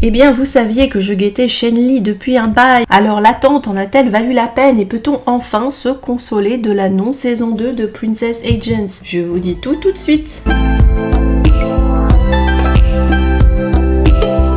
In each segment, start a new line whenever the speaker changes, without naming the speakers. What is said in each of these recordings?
Eh bien, vous saviez que je guettais Shen-Li depuis un bail, alors l'attente en a-t-elle valu la peine et peut-on enfin se consoler de la non-saison 2 de Princess Agents? Je vous dis tout de suite.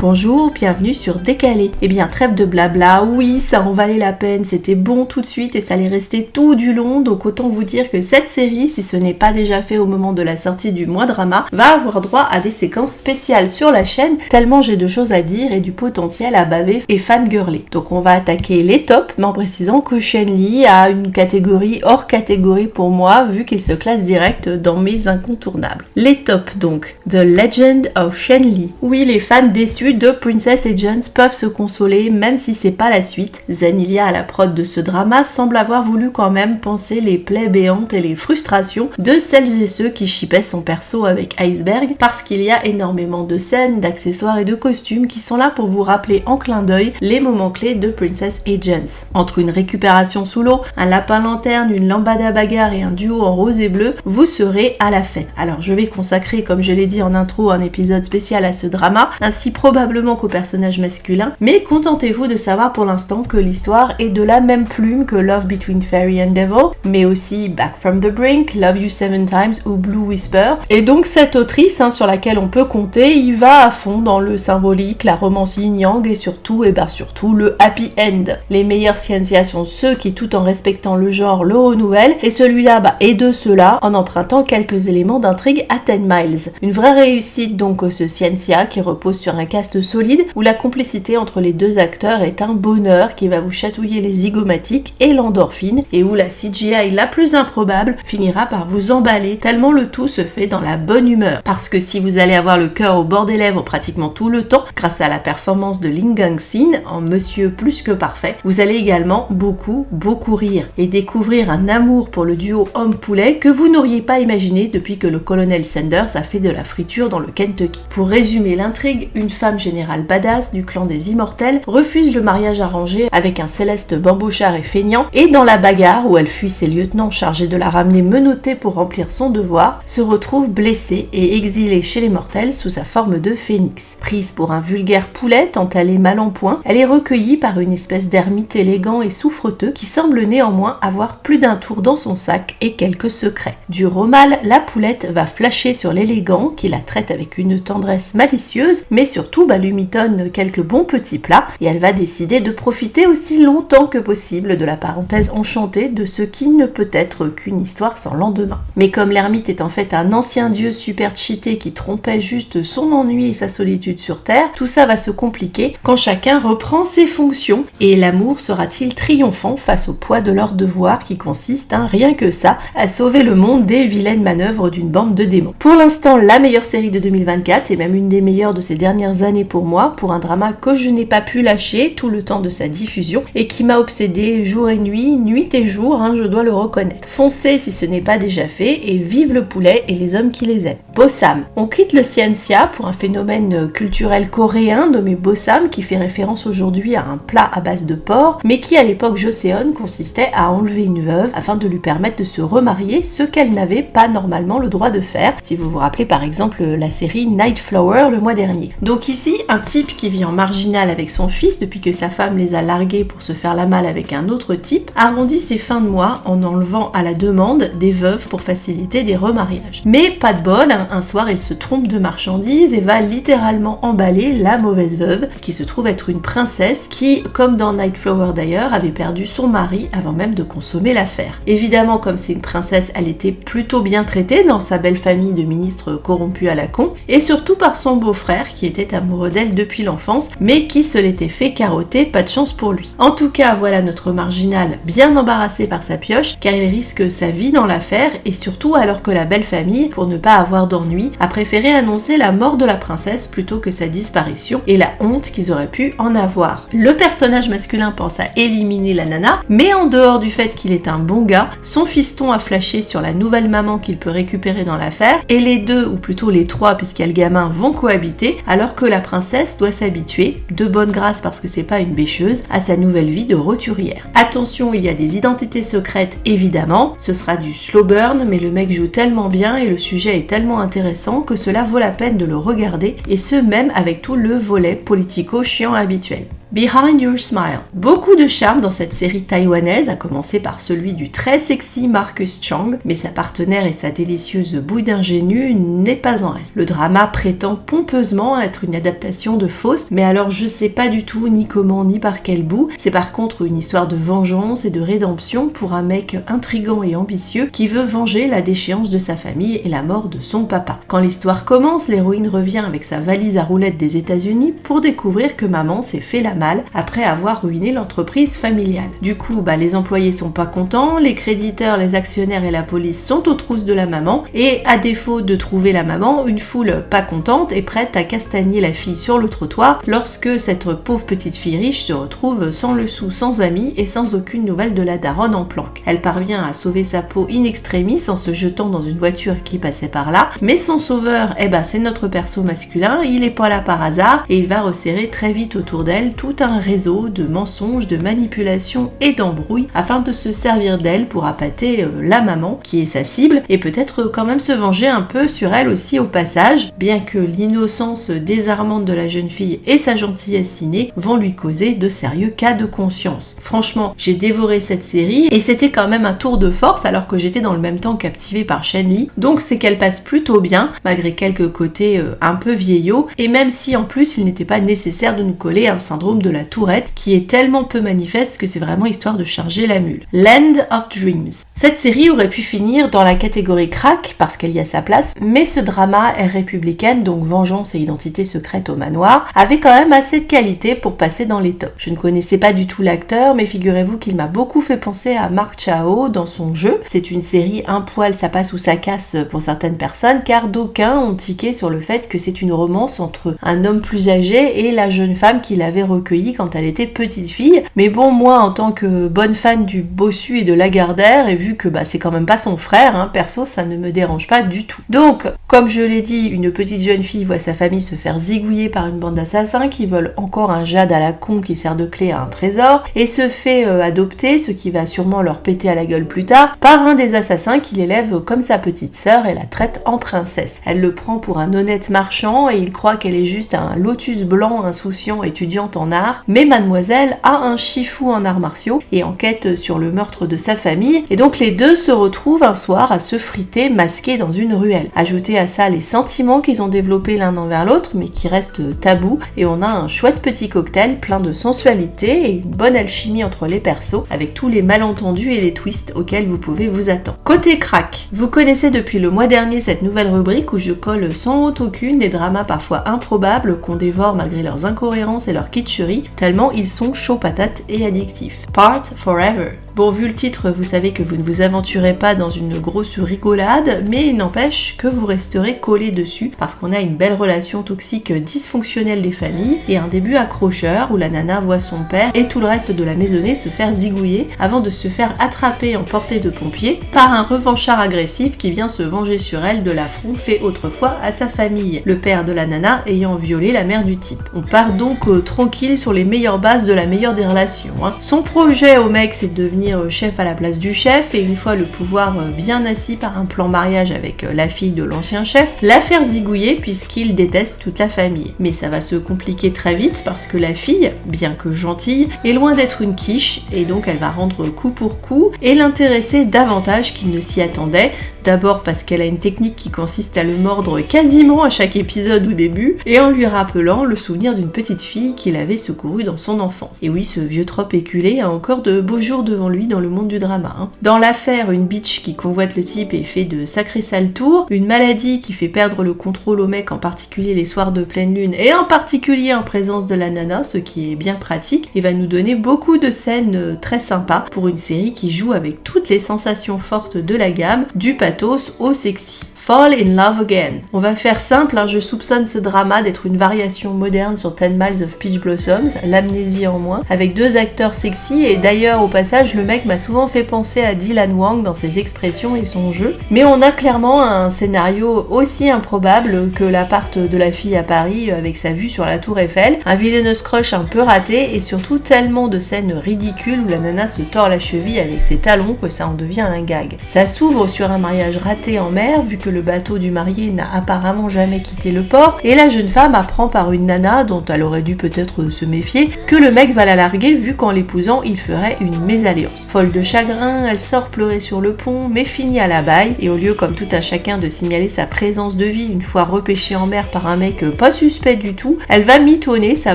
Bonjour, bienvenue sur Décalé. Eh bien, trêve de blabla, oui, ça en valait la peine, c'était bon tout de suite et ça allait rester tout du long, donc autant vous dire que cette série, si ce n'est pas déjà fait au moment de la sortie du mois drama, va avoir droit à des séquences spéciales sur la chaîne, tellement j'ai de choses à dire et du potentiel à baver et fangirler. Donc on va attaquer les tops, mais en précisant que Shen-Li a une catégorie hors catégorie pour moi, vu qu'il se classe direct dans mes incontournables. Les tops donc, The Legend of Shen-Li. Oui, les fans déçus de Princess Agents peuvent se consoler même si c'est pas la suite. Zanilia à la prod de ce drama semble avoir voulu quand même penser les plaies béantes et les frustrations de celles et ceux qui shippaient son perso avec Iceberg parce qu'il y a énormément de scènes, d'accessoires et de costumes qui sont là pour vous rappeler en clin d'œil les moments clés de Princess Agents. Entre une récupération sous l'eau, un lapin lanterne, une lambada bagarre et un duo en rose et bleu, vous serez à la fête. Alors je vais consacrer, comme je l'ai dit en intro, un épisode spécial à ce drama, ainsi probablement qu'au personnage masculin, mais contentez-vous de savoir pour l'instant que l'histoire est de la même plume que Love Between Fairy and Devil, mais aussi Back from the Brink, Love You 7 Times ou Blue Whisper. Et donc cette autrice sur laquelle on peut compter, il va à fond dans le symbolique, la romance yin-yang et surtout le happy end. Les meilleurs scientia sont ceux qui, tout en respectant le genre, le renouvellent, et celui-là est de ceux-là en empruntant quelques éléments d'intrigue à 10 Miles. Une vraie réussite donc ce scientia qui repose sur un cast solide où la complicité entre les deux acteurs est un bonheur qui va vous chatouiller les zygomatiques et l'endorphine et où la CGI la plus improbable finira par vous emballer tellement le tout se fait dans la bonne humeur. Parce que si vous allez avoir le cœur au bord des lèvres pratiquement tout le temps grâce à la performance de Lee Gang-sin en monsieur plus que parfait, vous allez également beaucoup rire et découvrir un amour pour le duo homme-poulet que vous n'auriez pas imaginé depuis que le colonel Sanders a fait de la friture dans le Kentucky. Pour résumer l'intrigue, une femme générale badass du clan des immortels refuse le mariage arrangé avec un céleste bambochard et feignant et dans la bagarre où elle fuit ses lieutenants chargés de la ramener menottée pour remplir son devoir, se retrouve blessée et exilée chez les mortels sous sa forme de phénix. Prise pour un vulgaire poulet tant elle est mal en point, elle est recueillie par une espèce d'ermite élégant et souffreteux qui semble néanmoins avoir plus d'un tour dans son sac et quelques secrets. Dur au mal, la poulette va flasher sur l'élégant qui la traite avec une tendresse malicieuse mais surtout lui mitonne quelques bons petits plats et elle va décider de profiter aussi longtemps que possible de la parenthèse enchantée de ce qui ne peut être qu'une histoire sans lendemain. Mais comme l'ermite est en fait un ancien dieu super cheaté qui trompait juste son ennui et sa solitude sur Terre, tout ça va se compliquer quand chacun reprend ses fonctions et l'amour sera-t-il triomphant face au poids de leur devoir qui consiste, rien que ça, à sauver le monde des vilaines manœuvres d'une bande de démons. Pour l'instant, la meilleure série de 2024 et même une des meilleures de ces dernières années pour moi, pour un drama que je n'ai pas pu lâcher tout le temps de sa diffusion et qui m'a obsédé jour et nuit, nuit et jour, je dois le reconnaître. Foncez si ce n'est pas déjà fait et vive le poulet et les hommes qui les aiment. Bossam. On quitte le Scientia pour un phénomène culturel coréen nommé Bossam qui fait référence aujourd'hui à un plat à base de porc mais qui à l'époque Joseon consistait à enlever une veuve afin de lui permettre de se remarier, ce qu'elle n'avait pas normalement le droit de faire, si vous vous rappelez par exemple la série Nightflower le mois dernier. Donc ici, un type qui vit en marginal avec son fils depuis que sa femme les a largués pour se faire la malle avec un autre type, arrondit ses fins de mois en enlevant à la demande des veuves pour faciliter des remariages. Mais pas de bol, un soir il se trompe de marchandises et va littéralement emballer la mauvaise veuve qui se trouve être une princesse qui, comme dans Nightflower d'ailleurs, avait perdu son mari avant même de consommer l'affaire. Évidemment, comme c'est une princesse, elle était plutôt bien traitée dans sa belle famille de ministres corrompus à la con et surtout par son beau-frère qui était amoureux d'elle depuis l'enfance mais qui se l'était fait carotter, pas de chance pour lui. En tout cas, voilà notre marginal bien embarrassé par sa pioche car il risque sa vie dans l'affaire et surtout alors que la belle famille, pour ne pas avoir d'ennui, a préféré annoncer la mort de la princesse plutôt que sa disparition et la honte qu'ils auraient pu en avoir. Le personnage masculin pense à éliminer la nana, mais en dehors du fait qu'il est un bon gars, son fiston a flashé sur la nouvelle maman qu'il peut récupérer dans l'affaire et les deux, ou plutôt les trois puisqu'il y a le gamin, vont cohabiter alors que la princesse doit s'habituer, de bonne grâce parce que c'est pas une bêcheuse, à sa nouvelle vie de roturière. Attention, il y a des identités secrètes évidemment, ce sera du slow burn, mais le mec joue tellement bien et le sujet est tellement intéressant que cela vaut la peine de le regarder, et ce même avec tout le volet politico-chiant habituel. Behind Your Smile. Beaucoup de charme dans cette série taïwanaise, à commencer par celui du très sexy Marcus Chang, mais sa partenaire et sa délicieuse bouille d'ingénu n'est pas en reste. Le drama prétend pompeusement être une adaptation de Faust, mais alors je sais pas du tout ni comment ni par quel bout. C'est par contre une histoire de vengeance et de rédemption pour un mec intrigant et ambitieux qui veut venger la déchéance de sa famille et la mort de son papa. Quand l'histoire commence, l'héroïne revient avec sa valise à roulettes des États-Unis pour découvrir que maman s'est fait la mal après avoir ruiné l'entreprise familiale. Du coup, les employés sont pas contents, les créditeurs, les actionnaires et la police sont aux trousses de la maman, et à défaut de trouver la maman, une foule pas contente est prête à castagner la fille sur le trottoir lorsque cette pauvre petite fille riche se retrouve sans le sou, sans amis et sans aucune nouvelle de la daronne en planque. Elle parvient à sauver sa peau in extremis en se jetant dans une voiture qui passait par là, mais son sauveur, c'est notre perso masculin, il est pas là par hasard et il va resserrer très vite autour d'elle tout un réseau de mensonges, de manipulations et d'embrouilles afin de se servir d'elle pour appâter la maman qui est sa cible et peut-être quand même se venger un peu sur elle aussi au passage, bien que l'innocence désarmante de la jeune fille et sa gentillesse innée vont lui causer de sérieux cas de conscience. Franchement, j'ai dévoré cette série et c'était quand même un tour de force alors que j'étais dans le même temps captivée par Shen Li, donc c'est qu'elle passe plutôt bien malgré quelques côtés un peu vieillots, et même si en plus il n'était pas nécessaire de nous coller un syndrome de la tourette qui est tellement peu manifeste que c'est vraiment histoire de charger la mule. Land of Dreams. Cette série aurait pu finir dans la catégorie crack parce qu'elle y a sa place, mais ce drama est républicaine, donc vengeance et identité secrète au manoir, avait quand même assez de qualité pour passer dans les tops. Je ne connaissais pas du tout l'acteur, mais figurez-vous qu'il m'a beaucoup fait penser à Mark Chao dans son jeu. C'est une série un poil ça passe ou ça casse pour certaines personnes, car d'aucuns ont tiqué sur le fait que c'est une romance entre un homme plus âgé et la jeune femme qui l'avait recueilli quand elle était petite fille. Mais bon, moi en tant que bonne fan du bossu et de Lagardère, et vu que c'est quand même pas son frère, perso ça ne me dérange pas du tout. Donc, comme je l'ai dit, une petite jeune fille voit sa famille se faire zigouiller par une bande d'assassins qui veulent encore un jade à la con qui sert de clé à un trésor, et se fait adopter, ce qui va sûrement leur péter à la gueule plus tard, par un des assassins qui l'élève comme sa petite sœur et la traite en princesse. Elle le prend pour un honnête marchand et il croit qu'elle est juste un lotus blanc insouciant étudiante en art, mais mademoiselle a un chifou en arts martiaux et enquête sur le meurtre de sa famille, et donc les deux se retrouvent un soir à se friter masqués dans une ruelle. Ajoutez à ça les sentiments qu'ils ont développés l'un envers l'autre mais qui restent tabous, et on a un chouette petit cocktail plein de sensualité et une bonne alchimie entre les persos avec tous les malentendus et les twists auxquels vous pouvez vous attendre. Côté crack, vous connaissez depuis le mois dernier cette nouvelle rubrique où je colle sans honte aucune des dramas parfois improbables qu'on dévore malgré leurs incohérences et leur kitscherie, tellement ils sont chauds patates et addictifs. Part Forever. Bon, vu le titre, vous savez que vous ne vous aventurez pas dans une grosse rigolade, mais il n'empêche que vous resterez collé dessus parce qu'on a une belle relation toxique dysfonctionnelle des familles et un début accrocheur où la nana voit son père et tout le reste de la maisonnée se faire zigouiller avant de se faire attraper en portée de pompier par un revanchard agressif qui vient se venger sur elle de l'affront fait autrefois à sa famille, le père de la nana ayant violé la mère du type. On part donc tranquille sur les meilleures bases de la meilleure des relations. Son projet au mec, c'est de devenir chef à la place du chef, et une fois le pouvoir bien assis par un plan mariage avec la fille de l'ancien chef, la faire zigouiller puisqu'il déteste toute la famille. Mais ça va se compliquer très vite parce que la fille, bien que gentille, est loin d'être une quiche, et donc elle va rendre coup pour coup et l'intéresser davantage qu'il ne s'y attendait. D'abord parce qu'elle a une technique qui consiste à le mordre quasiment à chaque épisode ou début, et en lui rappelant le souvenir d'une petite fille qu'il avait secourue dans son enfance. Et oui, ce vieux trope éculé a encore de beaux jours devant lui dans le monde du drama. Dans l'affaire, une bitch qui convoite le type et fait de sacrés sales tours, une maladie qui fait perdre le contrôle au mec, en particulier les soirs de pleine lune, et en particulier en présence de la nana, ce qui est bien pratique, et va nous donner beaucoup de scènes très sympas pour une série qui joue avec toutes les sensations fortes de la gamme, du pathos au sexy. Fall in Love Again. On va faire simple, je soupçonne ce drama d'être une variation moderne sur 10 Miles of Peach Blossoms, l'amnésie en moins, avec 2 acteurs sexy et d'ailleurs au passage le mec m'a souvent fait penser à Dylan Wang dans ses expressions et son jeu, mais on a clairement un scénario aussi improbable que l'appart de la fille à Paris avec sa vue sur la tour Eiffel, un villainous crush un peu raté et surtout tellement de scènes ridicules où la nana se tord la cheville avec ses talons que ça en devient un gag. Ça s'ouvre sur un mariage raté en mer vu que le bateau du marié n'a apparemment jamais quitté le port et la jeune femme apprend par une nana dont elle aurait dû peut-être se méfier que le mec va la larguer vu qu'en l'épousant il ferait une mésalliance. Folle de chagrin, elle sort pleurer sur le pont mais finit à la baille et au lieu comme tout un chacun de signaler sa présence de vie une fois repêchée en mer par un mec pas suspect du tout, elle va mitonner sa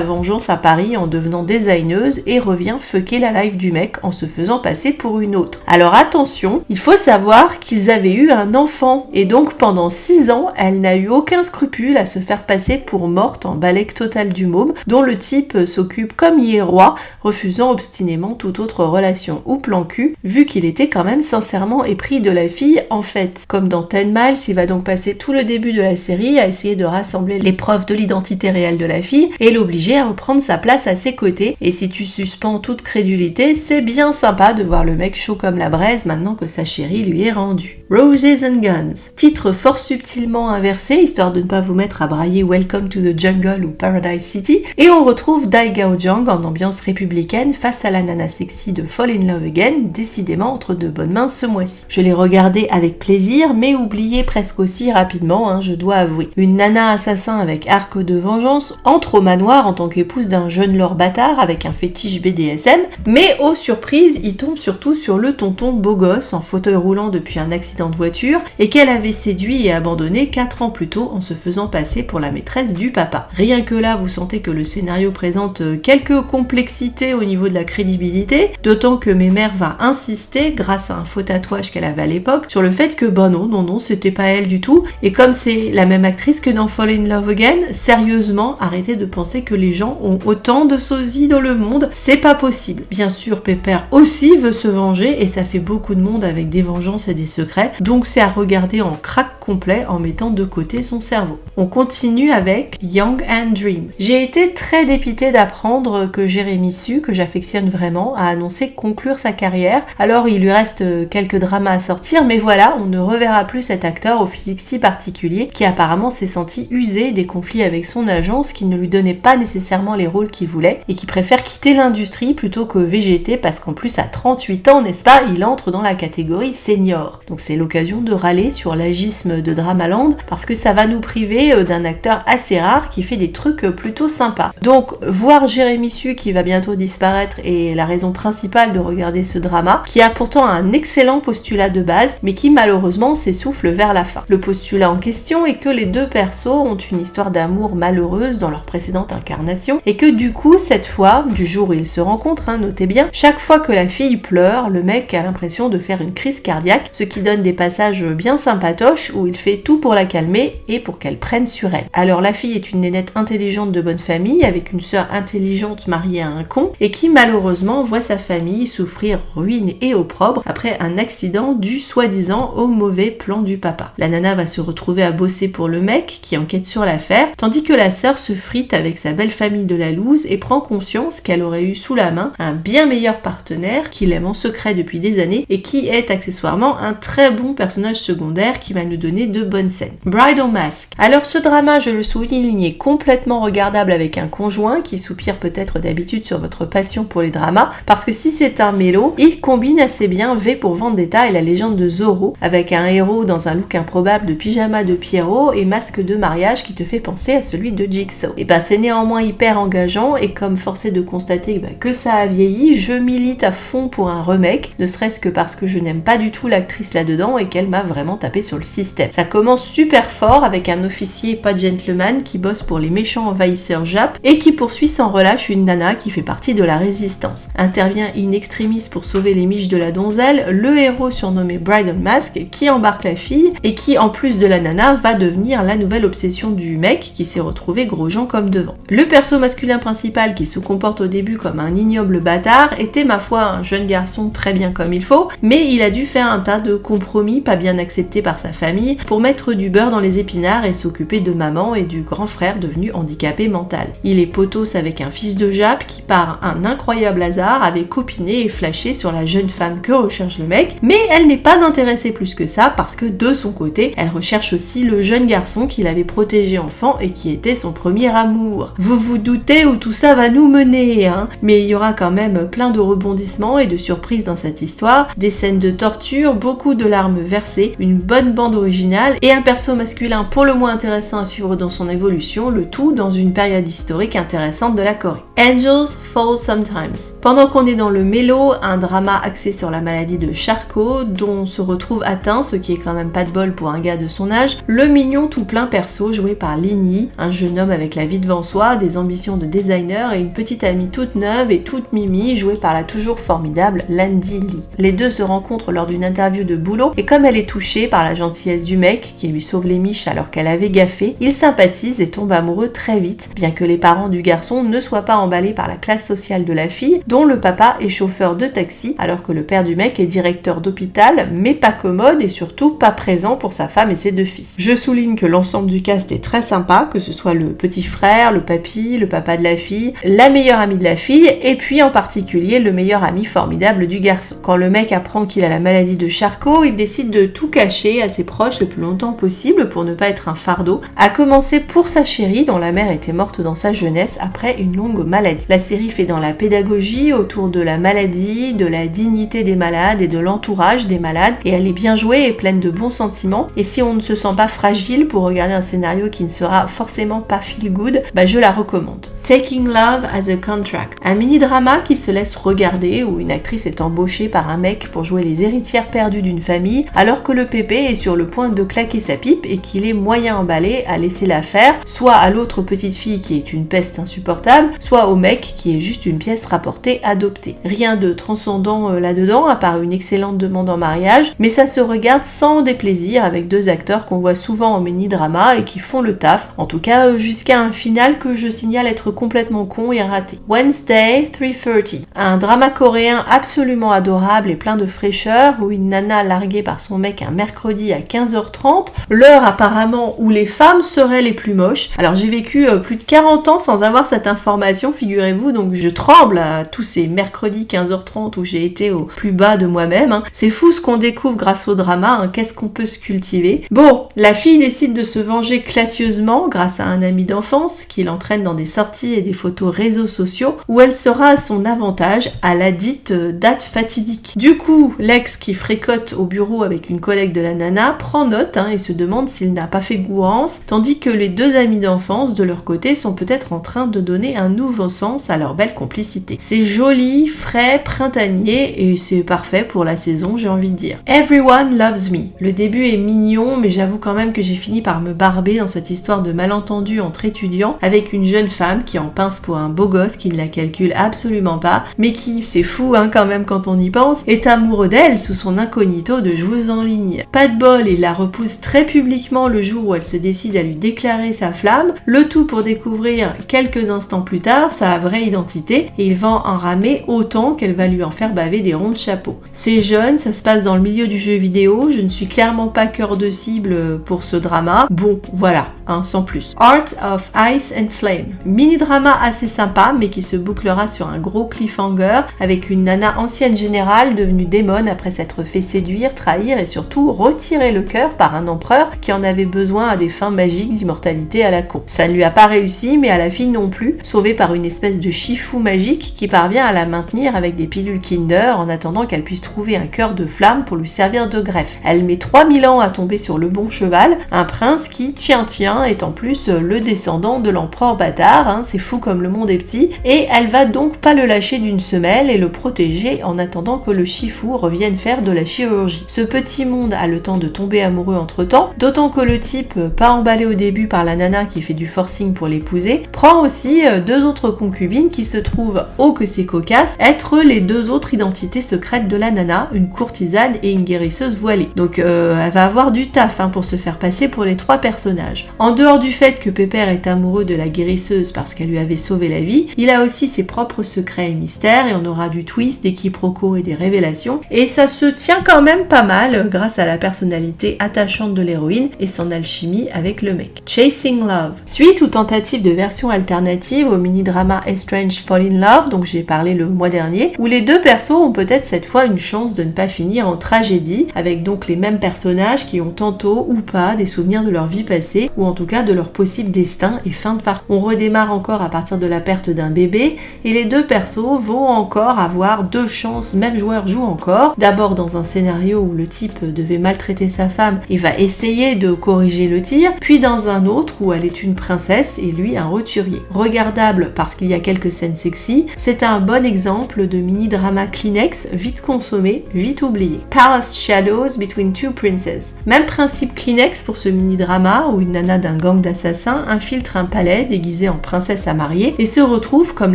vengeance à Paris en devenant designeuse et revient fucker la life du mec en se faisant passer pour une autre. Alors attention, il faut savoir qu'ils avaient eu un enfant et donc pendant 6 ans, elle n'a eu aucun scrupule à se faire passer pour morte en balèque totale du môme, dont le type s'occupe comme il est roi, refusant obstinément toute autre relation ou plan cul, vu qu'il était quand même sincèrement épris de la fille en fait. Comme dans 10 Miles, il va donc passer tout le début de la série à essayer de rassembler les preuves de l'identité réelle de la fille et l'obliger à reprendre sa place à ses côtés. Et si tu suspends toute crédulité, c'est bien sympa de voir le mec chaud comme la braise maintenant que sa chérie lui est rendue. Roses and Guns, titre fort subtilement inversé histoire de ne pas vous mettre à brailler Welcome to the Jungle ou Paradise City, et on retrouve Dai Gao Jang en ambiance républicaine face à la nana sexy de Fall in Love Again, décidément entre de bonnes mains ce mois-ci. Je l'ai regardé avec plaisir mais oublié presque aussi rapidement, je dois avouer. Une nana assassin avec arc de vengeance entre au manoir en tant qu'épouse d'un jeune lord bâtard avec un fétiche BDSM, mais aux surprises, il tombe surtout sur le tonton beau gosse en fauteuil roulant depuis un accident de voiture et qu'elle avait séduit et abandonné 4 ans plus tôt en se faisant passer pour la maîtresse du papa. Rien que là, vous sentez que le scénario présente quelques complexités au niveau de la crédibilité, d'autant que Mémère va insister, grâce à un faux tatouage qu'elle avait à l'époque, sur le fait que non, c'était pas elle du tout, et comme c'est la même actrice que dans Fall in Love Again, sérieusement, arrêtez de penser que les gens ont autant de sosies dans le monde, c'est pas possible. Bien sûr, Pepper aussi veut se venger, et ça fait beaucoup de monde avec des vengeances et des secrets, donc c'est à regarder en crack complet en mettant de côté son cerveau. On continue avec Young and Dream. J'ai été très dépitée d'apprendre que Jérémy Su, que j'affectionne vraiment, a annoncé conclure sa carrière. Alors il lui reste quelques dramas à sortir, mais voilà, on ne reverra plus cet acteur au physique si particulier qui apparemment s'est senti usé des conflits avec son agence qui ne lui donnait pas nécessairement les rôles qu'il voulait et qui préfère quitter l'industrie plutôt que végéter parce qu'en plus à 38 ans, n'est-ce pas, il entre dans la catégorie senior. Donc c'est l'occasion de râler sur l'agisme de Dramaland parce que ça va nous priver d'un acteur assez rare qui fait des trucs plutôt sympas. Donc voir Jérémy Su qui va bientôt disparaître est la raison principale de regarder ce drama qui a pourtant un excellent postulat de base mais qui malheureusement s'essouffle vers la fin. Le postulat en question est que les 2 persos ont une histoire d'amour malheureuse dans leur précédente incarnation et que du coup cette fois, du jour où ils se rencontrent, notez bien, chaque fois que la fille pleure, le mec a l'impression de faire une crise cardiaque, ce qui donne des passages bien sympatoches où il fait tout pour la calmer et pour qu'elle prenne sur elle. Alors la fille est une nénette intelligente de bonne famille avec une sœur intelligente mariée à un con et qui malheureusement voit sa famille souffrir ruine et opprobre après un accident dû soi-disant au mauvais plan du papa. La nana va se retrouver à bosser pour le mec qui enquête sur l'affaire, tandis que la sœur se frite avec sa belle famille de la loose et prend conscience qu'elle aurait eu sous la main un bien meilleur partenaire qu'il aime en secret depuis des années et qui est accessoirement un très bon personnage secondaire qui va nous donner de bonnes scènes. Bridal Mask. Alors ce drama, je le souligne, est complètement regardable avec un conjoint qui soupire peut-être d'habitude sur votre passion pour les dramas, parce que si c'est un mélo, il combine assez bien V pour Vendetta et la légende de Zorro, avec un héros dans un look improbable de pyjama de Pierrot et masque de mariage qui te fait penser à celui de Jigsaw. Et c'est néanmoins hyper engageant et comme force est de constater que ça a vieilli, je milite à fond pour un remake, ne serait-ce que parce que je n'aime pas du tout l'actrice là-dedans et qu'elle m'a vraiment tapé sur le système. Ça commence super fort avec un officier pas gentleman qui bosse pour les méchants envahisseurs Jap et qui poursuit sans relâche une nana qui fait partie de la résistance. Intervient in extremis pour sauver les miches de la donzelle, le héros surnommé Bridal Mask qui embarque la fille et qui en plus de la nana va devenir la nouvelle obsession du mec qui s'est retrouvé gros Jean comme devant. Le perso masculin principal qui se comporte au début comme un ignoble bâtard était ma foi un jeune garçon très bien comme il faut, mais il a dû faire un tas de compromis compromis, pas bien accepté par sa famille, pour mettre du beurre dans les épinards et s'occuper de maman et du grand frère devenu handicapé mental. Il est potos avec un fils de Jap qui, par un incroyable hasard, avait copiné et flashé sur la jeune femme que recherche le mec, mais elle n'est pas intéressée plus que ça parce que de son côté, elle recherche aussi le jeune garçon qu'il avait protégé enfant et qui était son premier amour. Vous vous doutez où tout ça va nous mener, hein? Mais il y aura quand même plein de rebondissements et de surprises dans cette histoire, des scènes de torture, beaucoup de larmes versées, une bonne bande originale et un perso masculin pour le moins intéressant à suivre dans son évolution, le tout dans une période historique intéressante de la Corée. Angels Fall Sometimes. Pendant qu'on est dans le mélo, un drama axé sur la maladie de Charcot, dont se retrouve atteint, ce qui est quand même pas de bol pour un gars de son âge, le mignon tout plein perso joué par Lin Yi, un jeune homme avec la vie devant soi, des ambitions de designer et une petite amie toute neuve et toute mimi jouée par la toujours formidable Landy Lee. Les deux se rencontrent lors d'une interview de boulot et comme elle est touchée par la gentillesse du mec qui lui sauve les miches alors qu'elle avait gaffé, ils sympathisent et tombent amoureux très vite, bien que les parents du garçon ne soient pas emballés par la classe sociale de la fille, dont le papa est chauffeur de taxi alors que le père du mec est directeur d'hôpital, mais pas commode et surtout pas présent pour sa femme et ses deux fils. Je souligne que l'ensemble du cast est très sympa, que ce soit le petit frère, le papy, le papa de la fille, la meilleure amie de la fille et puis en particulier le meilleur ami formidable du garçon. Quand le mec apprend qu'il a la maladie de Charcot, il décide de tout cacher à ses proches le plus longtemps possible pour ne pas être un fardeau, à commencer pour sa chérie dont la mère était morte dans sa jeunesse après une longue maladie. La série fait dans la pédagogie autour de la maladie, de la dignité des malades et de l'entourage des malades et elle est bien jouée et pleine de bons sentiments et si on ne se sent pas fragile pour regarder un scénario qui ne sera forcément pas feel good, je la recommande. Taking Love as a Contract, un mini-drama qui se laisse regarder où une actrice est embauchée par un mec pour jouer les héritières perdues d'une famille alors que le pépé est sur le point de claquer sa pipe et qu'il est moyen emballé à laisser l'affaire, soit à l'autre petite fille qui est une peste insupportable, soit au mec qui est juste une pièce rapportée adoptée. Rien de transcendant là-dedans à part une excellente demande en mariage, mais ça se regarde sans déplaisir avec deux acteurs qu'on voit souvent en mini-drama et qui font le taf, en tout cas jusqu'à un final que je signale être complètement con et raté. Wednesday 3:30, un drama coréen absolument adorable et plein de fraîcheur où une nana larguée par son mec un mercredi à 15h30, l'heure apparemment où les femmes seraient les plus moches. Alors j'ai vécu plus de 40 ans sans avoir cette information, figurez-vous, donc je tremble à tous ces mercredis 15h30 où j'ai été au plus bas de moi-même. Hein. C'est fou ce qu'on découvre grâce au drama, hein. Qu'est-ce qu'on peut se cultiver. Bon, la fille décide de se venger classieusement grâce à un ami d'enfance qui l'entraîne dans des sorties et des photos réseaux sociaux où elle sera à son avantage à la dite date fatidique. Du coup, l'ex qui fréquente au bureau avec une collègue de la nana prend note et se demande s'il n'a pas fait gouance, tandis que les deux amis d'enfance de leur côté sont peut-être en train de donner un nouveau sens à leur belle complicité. C'est joli, frais, printanier et c'est parfait pour la saison, j'ai envie de dire. Everyone Loves Me. Le début est mignon, mais j'avoue quand même que j'ai fini par me barber dans cette histoire de malentendu entre étudiants avec une jeune femme qui en pince pour un beau gosse qui ne la calcule absolument pas, mais qui, c'est fou quand même quand on y pense, est amoureux d'elle sous son incognito de joueuse en ligne. Pas de bol, il la repousse très publiquement le jour où elle se décide à lui déclarer sa flamme, le tout pour découvrir quelques instants plus tard sa vraie identité et il va en ramer autant qu'elle va lui en faire baver des ronds de chapeau. C'est jeune, ça se passe dans le milieu du jeu vidéo, je ne suis clairement pas cœur de cible pour ce drama. Bon, voilà, sans plus. Art of Ice and Flame. Mini-drama assez sympa, mais qui se bouclera sur un gros cliffhanger avec une nana ancienne générale devenue démon après s'être fait séduire, trahir et surtout retirer le cœur par un empereur qui en avait besoin à des fins magiques d'immortalité à la con. Ça ne lui a pas réussi, mais à la fille non plus, sauvée par une espèce de chifou magique qui parvient à la maintenir avec des pilules Kinder en attendant qu'elle puisse trouver un cœur de flamme pour lui servir de greffe. Elle met 3000 ans à tomber sur le bon cheval, un prince qui, tiens, est en plus le descendant de l'empereur bâtard, c'est fou comme le monde est petit, et elle va donc pas le lâcher d'une semelle et le protéger en attendant que le chifou revienne faire de la chirurgie. Ce petit monde a le temps de tomber amoureux entre temps, d'autant que le type, pas emballé au début par la nana qui fait du forcing pour l'épouser, prend aussi deux autres concubines qui se trouvent, oh que c'est cocasse, être les deux autres identités secrètes de la nana, une courtisane et une guérisseuse voilée. Donc elle va avoir du taf pour se faire passer pour les trois personnages. En dehors du fait que Pépère est amoureux de la guérisseuse parce qu'elle lui avait sauvé la vie, il a aussi ses propres secrets et mystères et on aura du twist, des quiproquos et des révélations et ça se tient quand même pas pas mal grâce à la personnalité attachante de l'héroïne et son alchimie avec le mec. Chasing Love. Suite ou tentative de version alternative au mini-drama Estranged Fall in Love, dont j'ai parlé le mois dernier, où les deux persos ont peut-être cette fois une chance de ne pas finir en tragédie, avec donc les mêmes personnages qui ont tantôt ou pas des souvenirs de leur vie passée, ou en tout cas de leur possible destin et fin de parcours. On redémarre encore à partir de la perte d'un bébé, et les deux persos vont encore avoir deux chances, même joueur joue encore. D'abord dans un scénario où le type devait maltraiter sa femme et va essayer de corriger le tir, puis dans un autre où elle est une princesse et lui un roturier. Regardable parce qu'il y a quelques scènes sexy, c'est un bon exemple de mini-drama Kleenex, vite consommé, vite oublié. Palace Shadows Between Two Princes. Même principe Kleenex pour ce mini-drama où une nana d'un gang d'assassins infiltre un palais déguisé en princesse à marier et se retrouve, comme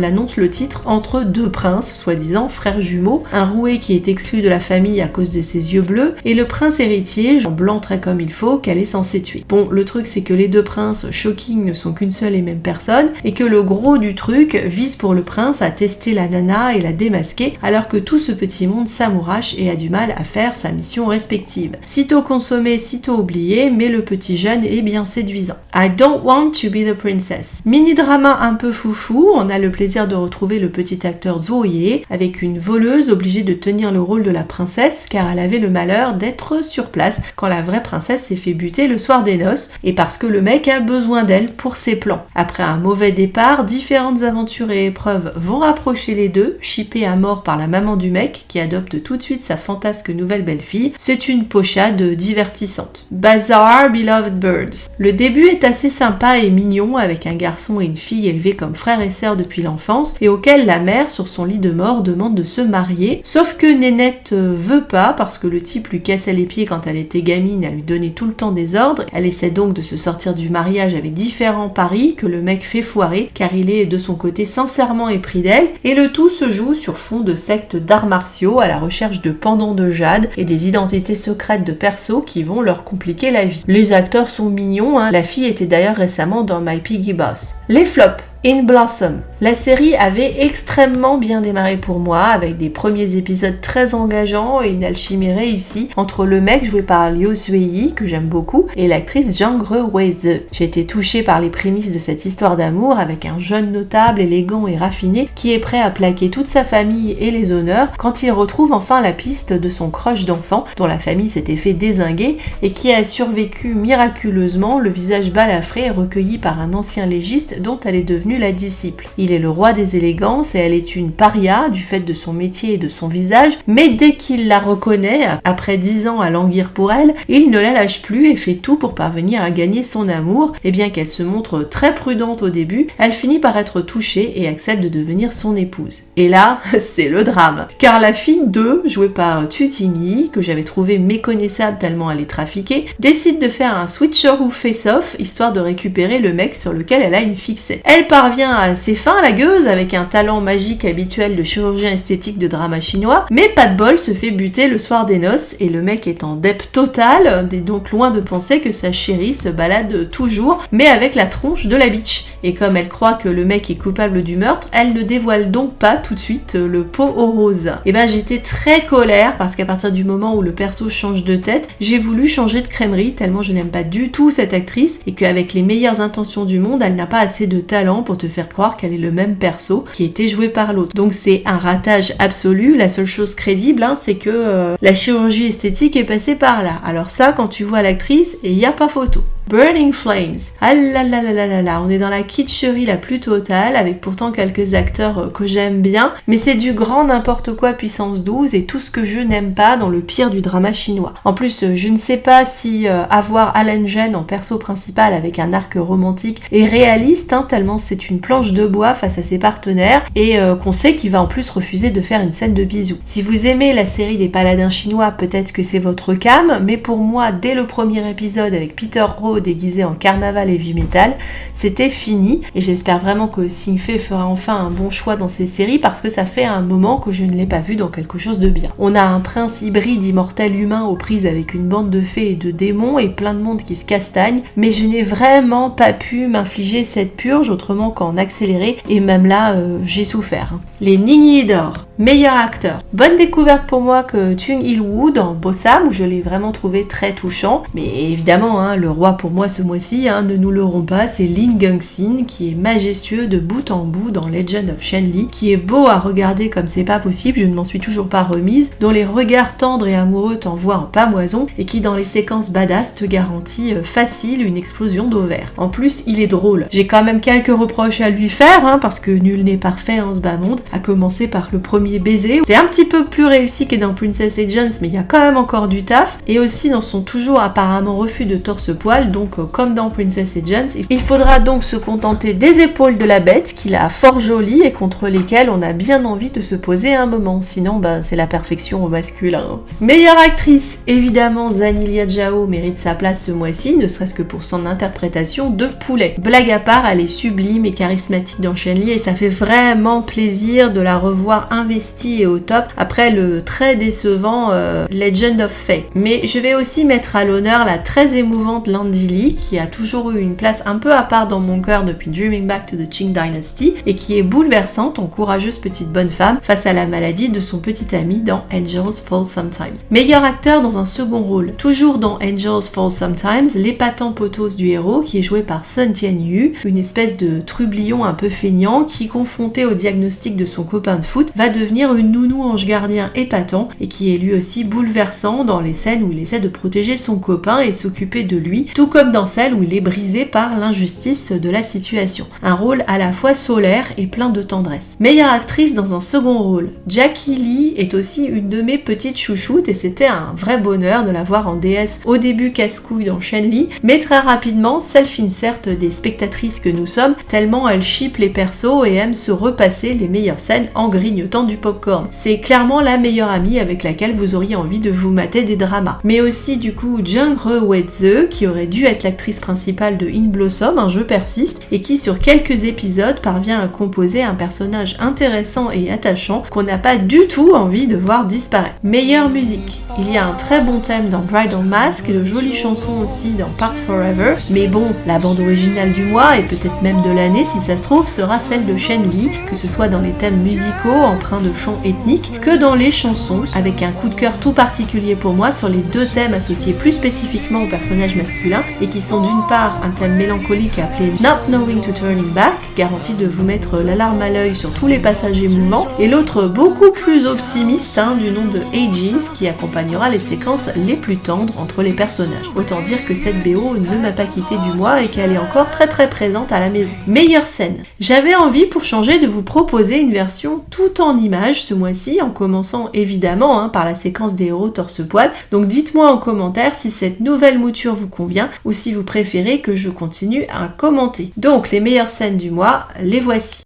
l'annonce le titre, entre deux princes, soi-disant frères jumeaux, un roué qui est exclu de la famille à cause de ses yeux bleus et le prince héritier, en blanc très comme il faut, qu'elle est censée tuer. Bon, le truc c'est que les deux princes shocking ne sont qu'une seule et même personne et que le gros du truc vise pour le prince à tester la nana et la démasquer alors que tout ce petit monde s'amourache et a du mal à faire sa mission respective. Sitôt consommé, sitôt oublié, mais le petit jeune est bien séduisant. I don't want to be the princess. Mini-drama un peu foufou, on a le plaisir de retrouver le petit acteur Zoé avec une voleuse obligée de tenir le rôle de la princesse car elle avait le malheur d'être sur place quand la vraie princesse s'est fait buter le soir des noces et parce que le mec a besoin d'elle pour ses plans. Après un mauvais départ, différentes aventures et épreuves vont rapprocher les deux, chippés à mort par la maman du mec qui adopte tout de suite sa fantasque nouvelle belle-fille. C'est une pochade divertissante. Bazaar Beloved Birds. Le début est assez sympa et mignon avec un garçon et une fille élevés comme frères et sœurs depuis l'enfance et auquel la mère sur son lit de mort demande de se marier. Sauf que Nénette veut pas parce que le type lui cassait les pieds quand elle était gamine à lui donner tout le temps des ordres. Elle essaie donc de se sortir du mariage avec différents paris que le mec fait foirer car il est de son côté sincèrement épris d'elle et le tout se joue sur fond de sectes d'arts martiaux à la recherche de pendants de jade et des identités secrètes de persos qui vont leur compliquer la vie. Les acteurs sont mignons, la fille était d'ailleurs récemment dans My Piggy Boss. Les flops. In Blossom. La série avait extrêmement bien démarré pour moi, avec des premiers épisodes très engageants et une alchimie réussie entre le mec joué par Liu Sui, que j'aime beaucoup, et l'actrice Zhang Rewei. J'ai été touchée par les prémices de cette histoire d'amour avec un jeune notable, élégant et raffiné, qui est prêt à plaquer toute sa famille et les honneurs quand il retrouve enfin la piste de son crush d'enfant, dont la famille s'était fait dézinguer et qui a survécu miraculeusement, le visage balafré et recueilli par un ancien légiste dont elle est devenue la disciple. Il est le roi des élégances et elle est une paria du fait de son métier et de son visage, mais dès qu'il la reconnaît, après 10 ans à languir pour elle, il ne la lâche plus et fait tout pour parvenir à gagner son amour, et bien qu'elle se montre très prudente au début, elle finit par être touchée et accepte de devenir son épouse. Et là, c'est le drame. Car la fille 2, jouée par Tutingi, que j'avais trouvée méconnaissable tellement elle est trafiquée, décide de faire un switcher ou face-off, histoire de récupérer le mec sur lequel elle a une fixette. Elle parvient à ses fins, la gueuse, avec un talent magique habituel de chirurgien esthétique de drama chinois, mais pas de bol, se fait buter le soir des noces, et le mec est en dep total, et donc loin de penser que sa chérie se balade toujours, mais avec la tronche de la bitch. Et comme elle croit que le mec est coupable du meurtre, elle ne dévoile donc pas tout de suite le pot au rose. Et ben j'étais très colère, parce qu'à partir du moment où le perso change de tête, j'ai voulu changer de crèmerie, tellement je n'aime pas du tout cette actrice, et qu'avec les meilleures intentions du monde, elle n'a pas assez de talent pour te faire croire qu'elle est le même perso qui était joué par l'autre. Donc c'est un ratage absolu. La seule chose crédible, c'est que la chirurgie esthétique est passée par là. Alors ça, quand tu vois l'actrice, il n'y a pas photo. Burning Flames. Ah là là là là là là, on est dans la kitscherie la plus totale, avec pourtant quelques acteurs que j'aime bien, mais c'est du grand n'importe quoi puissance 12 et tout ce que je n'aime pas dans le pire du drama chinois. En plus, je ne sais pas si avoir Alan Jen en perso principal avec un arc romantique est réaliste, tellement c'est une planche de bois face à ses partenaires et qu'on sait qu'il va en plus refuser de faire une scène de bisous. Si vous aimez la série des paladins chinois, peut-être que c'est votre came, mais pour moi, dès le premier épisode avec Peter Rowe déguisé en carnaval et heavy metal, c'était fini et j'espère vraiment que Xingfei fera enfin un bon choix dans ses séries parce que ça fait un moment que je ne l'ai pas vu dans quelque chose de bien. On a un prince hybride immortel humain aux prises avec une bande de fées et de démons et plein de monde qui se castagne, mais je n'ai vraiment pas pu m'infliger cette purge autrement qu'en accéléré et même là j'ai souffert. Les Ningyi d'or. Meilleur acteur. Bonne découverte pour moi que Chung Il-woo dans Bossam, où je l'ai vraiment trouvé très touchant. Mais évidemment, le roi pour moi ce mois-ci, ne nous leurrons pas, c'est Lee Gang-sin, qui est majestueux de bout en bout dans Legend of Shen-Li, qui est beau à regarder comme c'est pas possible, je ne m'en suis toujours pas remise, dont les regards tendres et amoureux t'envoient en pamoison, et qui dans les séquences badass te garantit facile une explosion d'ovaires. En plus, il est drôle. J'ai quand même quelques reproches à lui faire, parce que nul n'est parfait en ce bas monde, à commencer par le premier baiser. C'est un petit peu plus réussi que dans Princess Agents, mais il y a quand même encore du taf, et aussi dans son toujours apparemment refus de torse-poil, donc comme dans Princess Agents, il faudra donc se contenter des épaules de la bête, qu'il a fort jolies et contre lesquelles on a bien envie de se poser un moment, sinon c'est la perfection au masculin. Meilleure actrice, évidemment Zanilia Zhao mérite sa place ce mois-ci, ne serait-ce que pour son interprétation de Poulet. Blague à part, elle est sublime et charismatique dans Shen-Li et ça fait vraiment plaisir de la revoir investie et au top après le très décevant Legend of Fei. Mais je vais aussi mettre à l'honneur la très émouvante Landy Lee qui a toujours eu une place un peu à part dans mon cœur depuis Dreaming Back to the Qing Dynasty et qui est bouleversante en courageuse petite bonne femme face à la maladie de son petit ami dans Angels Fall Sometimes. Meilleur acteur dans un second rôle. Toujours dans Angels Fall Sometimes, l'épatant potos du héros qui est joué par Sun Tian-yu, une espèce de trublion un peu feignant qui, confronté au diagnostic de son copain de foot, va devenir une nounou ange gardien épatant et qui est lui aussi bouleversant dans les scènes où il essaie de protéger son copain et s'occuper de lui, tout comme dans celles où il est brisé par l'injustice de la situation. Un rôle à la fois solaire et plein de tendresse. Meilleure actrice dans un second rôle. Jackie Lee est aussi une de mes petites chouchoutes et c'était un vrai bonheur de la voir en déesse au début casse-couille dans Shen-Li, mais très rapidement self-insert des spectatrices que nous sommes, tellement elle chipe les persos et aime se repasser les meilleures scènes en grignotant du popcorn. C'est clairement la meilleure amie avec laquelle vous auriez envie de vous mater des dramas. Mais aussi du coup Jung Re-Weze, qui aurait dû être l'actrice principale de In Blossom, un jeu persiste, et qui sur quelques épisodes parvient à composer un personnage intéressant et attachant qu'on n'a pas du tout envie de voir disparaître. Meilleure musique. Il y a un très bon thème dans Bridal Mask et de jolies chansons aussi dans Part Forever, mais bon, la bande originale du mois et peut-être même de l'année si ça se trouve sera celle de Shen-Li, que ce soit dans les thèmes musicaux empreints de chants ethniques que dans les chansons, avec un coup de cœur tout particulier pour moi sur les deux thèmes associés plus spécifiquement au personnage masculin et qui sont d'une part un thème mélancolique appelé Not Knowing to Turning Back, garanti de vous mettre l'alarme à l'œil sur tous les passages émouvants, et l'autre beaucoup plus optimiste du nom de Ages qui accompagnera les séquences les plus tendres entre les personnages. Autant dire que cette BO ne m'a pas quitté du mois et qu'elle est encore très très présente à la maison. Meilleure scène. J'avais envie pour changer de vous proposer une version tout en images ce mois-ci, en commençant évidemment par la séquence des héros torse-poil. Donc dites-moi en commentaire si cette nouvelle mouture vous convient ou si vous préférez que je continue à commenter. Donc les meilleures scènes du mois, les voici.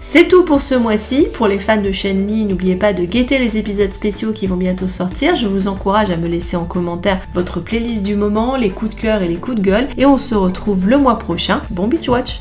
C'est tout pour ce mois-ci. Pour les fans de Shenli, n'oubliez pas de guetter les épisodes spéciaux qui vont bientôt sortir. Je vous encourage à me laisser en commentaire votre playlist du moment, les coups de cœur et les coups de gueule. Et on se retrouve le mois prochain. Bon binge watch!